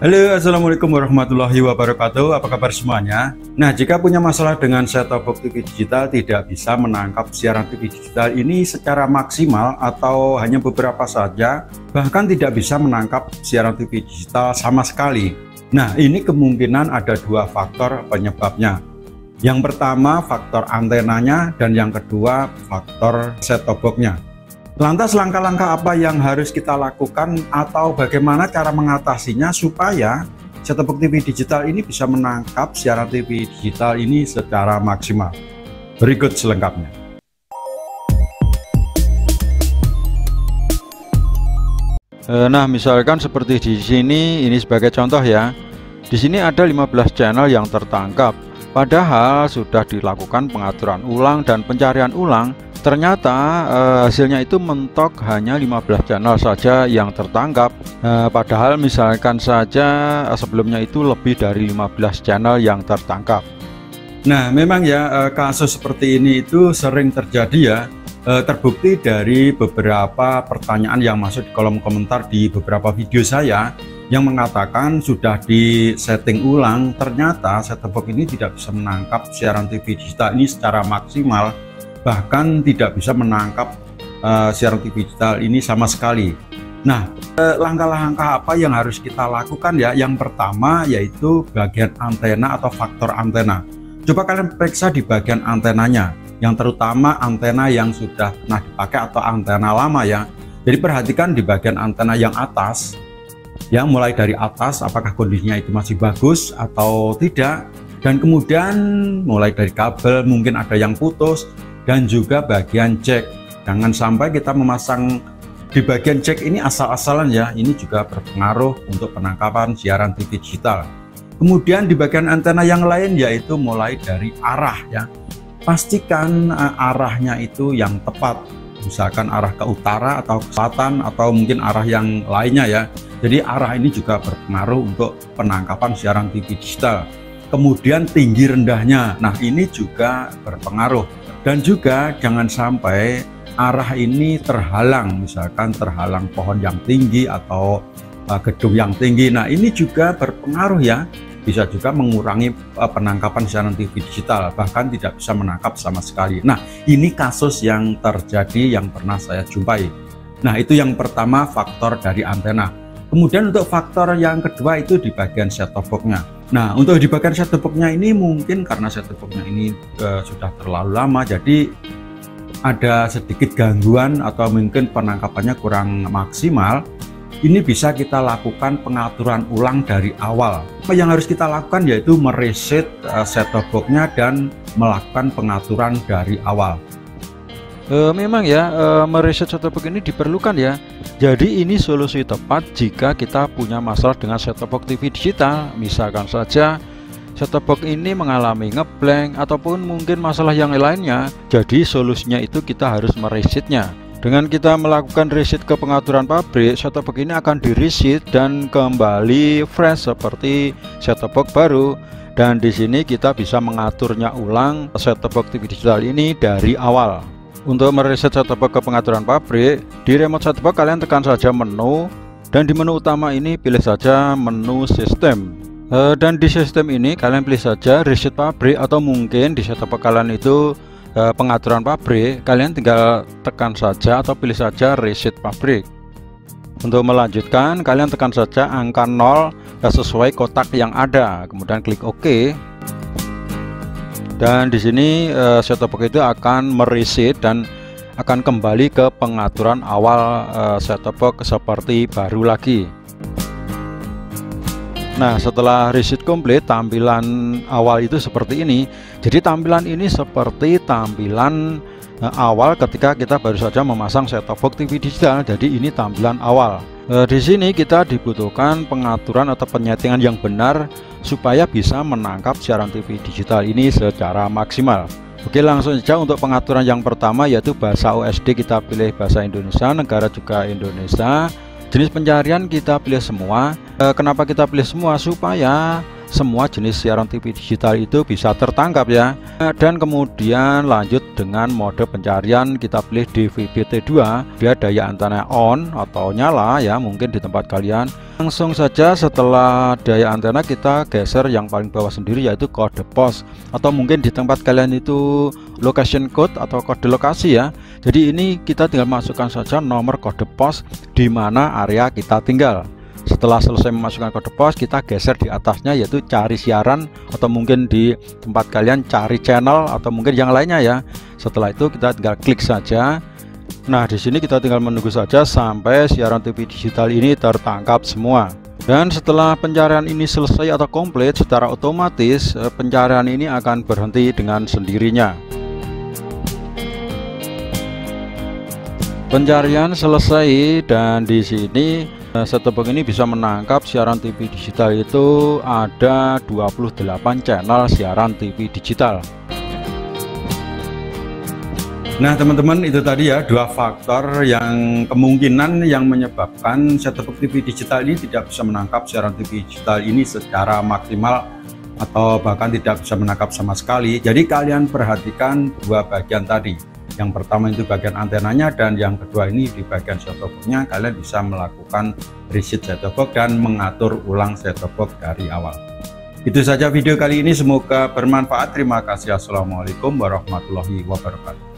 Halo, assalamualaikum warahmatullahi wabarakatuh. Apa kabar semuanya? Nah, jika punya masalah dengan set-top box TV digital tidak bisa menangkap siaran TV digital ini secara maksimal atau hanya beberapa saja, bahkan tidak bisa menangkap siaran TV digital sama sekali. Nah, ini kemungkinan ada dua faktor penyebabnya. Yang pertama faktor antenanya dan yang kedua faktor set-top box-nya. Lantas langkah-langkah apa yang harus kita lakukan atau bagaimana cara mengatasinya supaya set-top box TV digital ini bisa menangkap siaran TV digital ini secara maksimal? Berikut selengkapnya. Nah, misalkan seperti di sini, ini sebagai contoh ya. Di sini ada 15 channel yang tertangkap. Padahal sudah dilakukan pengaturan ulang dan pencarian ulang. Ternyata hasilnya itu mentok hanya 15 channel saja yang tertangkap, padahal misalkan saja sebelumnya itu lebih dari 15 channel yang tertangkap. Nah, memang ya kasus seperti ini itu sering terjadi ya, terbukti dari beberapa pertanyaan yang masuk di kolom komentar di beberapa video saya yang mengatakan sudah di setting ulang, ternyata set-top box ini tidak bisa menangkap siaran TV digital ini secara maksimal, bahkan tidak bisa menangkap siaran TV digital ini sama sekali. Nah, langkah-langkah apa yang harus kita lakukan ya? Yang pertama yaitu bagian antena atau faktor antena. Coba kalian periksa di bagian antenanya, yang terutama antena yang sudah pernah dipakai atau antena lama ya. Jadi perhatikan di bagian antena yang atas, ya, mulai dari atas apakah kondisinya itu masih bagus atau tidak, dan kemudian mulai dari kabel mungkin ada yang putus, dan juga bagian jack. Jangan sampai kita memasang di bagian jack ini asal-asalan ya, ini juga berpengaruh untuk penangkapan siaran TV digital. Kemudian di bagian antena yang lain yaitu mulai dari arah ya, pastikan arahnya itu yang tepat, misalkan arah ke utara atau ke selatan atau mungkin arah yang lainnya ya. Jadi arah ini juga berpengaruh untuk penangkapan siaran TV digital. Kemudian tinggi rendahnya, nah ini juga berpengaruh. Dan juga jangan sampai arah ini terhalang, misalkan terhalang pohon yang tinggi atau gedung yang tinggi. Nah ini juga berpengaruh ya, bisa juga mengurangi penangkapan siaran TV digital, bahkan tidak bisa menangkap sama sekali. Nah ini kasus yang terjadi yang pernah saya jumpai. Nah itu yang pertama, faktor dari antena. Kemudian untuk faktor yang kedua itu di bagian set-top box-nya. Nah, untuk di bagian set-top box-nya ini mungkin karena set-top box-nya ini sudah terlalu lama, jadi ada sedikit gangguan atau mungkin penangkapannya kurang maksimal. Ini bisa kita lakukan pengaturan ulang dari awal. Apa yang harus kita lakukan yaitu mereset set-top box-nya dan melakukan pengaturan dari awal. Memang ya, mereset set-top box ini diperlukan ya. Jadi ini solusi tepat jika kita punya masalah dengan set-top box TV digital. Misalkan saja set-top box ini mengalami ngeblank ataupun mungkin masalah yang lainnya. Jadi solusinya itu kita harus meresetnya. Dengan kita melakukan reset ke pengaturan pabrik, set-top box ini akan di-reset dan kembali fresh seperti set-top box baru. Dan di sini kita bisa mengaturnya ulang set-top box TV digital ini dari awal. Untuk mereset set-top box ke pengaturan pabrik, di remote set-top box kalian tekan saja menu, dan di menu utama ini pilih saja menu sistem. Dan di sistem ini kalian pilih saja reset pabrik, atau mungkin di set-top box kalian itu pengaturan pabrik, kalian tinggal tekan saja atau pilih saja reset pabrik. Untuk melanjutkan kalian tekan saja angka 0 sesuai kotak yang ada, kemudian klik OK. Dan di sini set-top box itu akan mereset dan akan kembali ke pengaturan awal set-top box seperti baru lagi. Nah, setelah reset komplit, tampilan awal itu seperti ini. Jadi tampilan ini seperti tampilan awal ketika kita baru saja memasang set-top box TV digital. Jadi ini tampilan awal. Di sini kita dibutuhkan pengaturan atau penyetingan yang benar supaya bisa menangkap siaran TV digital ini secara maksimal. Oke, langsung saja untuk pengaturan yang pertama yaitu bahasa OSD, kita pilih bahasa Indonesia, negara juga Indonesia. Jenis pencarian kita pilih semua. Kenapa kita pilih semua? Supaya semua jenis siaran TV digital itu bisa tertangkap ya. Dan kemudian lanjut dengan mode pencarian, kita pilih DVB-T2, dia daya antena on atau nyala ya, mungkin di tempat kalian. Langsung saja setelah daya antena kita geser yang paling bawah sendiri, yaitu kode pos, atau mungkin di tempat kalian itu location code atau kode lokasi ya. Jadi ini kita tinggal masukkan saja nomor kode pos di mana area kita tinggal. Setelah selesai memasukkan kode pos, kita geser di atasnya, yaitu cari siaran, atau mungkin di tempat kalian cari channel atau mungkin yang lainnya ya. Setelah itu kita tinggal klik saja. Nah, di sini kita tinggal menunggu saja sampai siaran TV digital ini tertangkap semua. Dan setelah pencarian ini selesai atau komplit, secara otomatis pencarian ini akan berhenti dengan sendirinya. Pencarian selesai, dan di sini set-top box ini bisa menangkap siaran TV digital itu ada 28 channel siaran TV digital. Nah teman-teman, itu tadi ya dua faktor yang kemungkinan yang menyebabkan set-top box TV digital ini tidak bisa menangkap siaran TV digital ini secara maksimal atau bahkan tidak bisa menangkap sama sekali. Jadi kalian perhatikan dua bagian tadi. Yang pertama itu bagian antenanya, dan yang kedua ini di bagian set-top box-nya kalian bisa melakukan reset set-top box dan mengatur ulang set-top box dari awal. Itu saja video kali ini, semoga bermanfaat. Terima kasih. Assalamualaikum warahmatullahi wabarakatuh.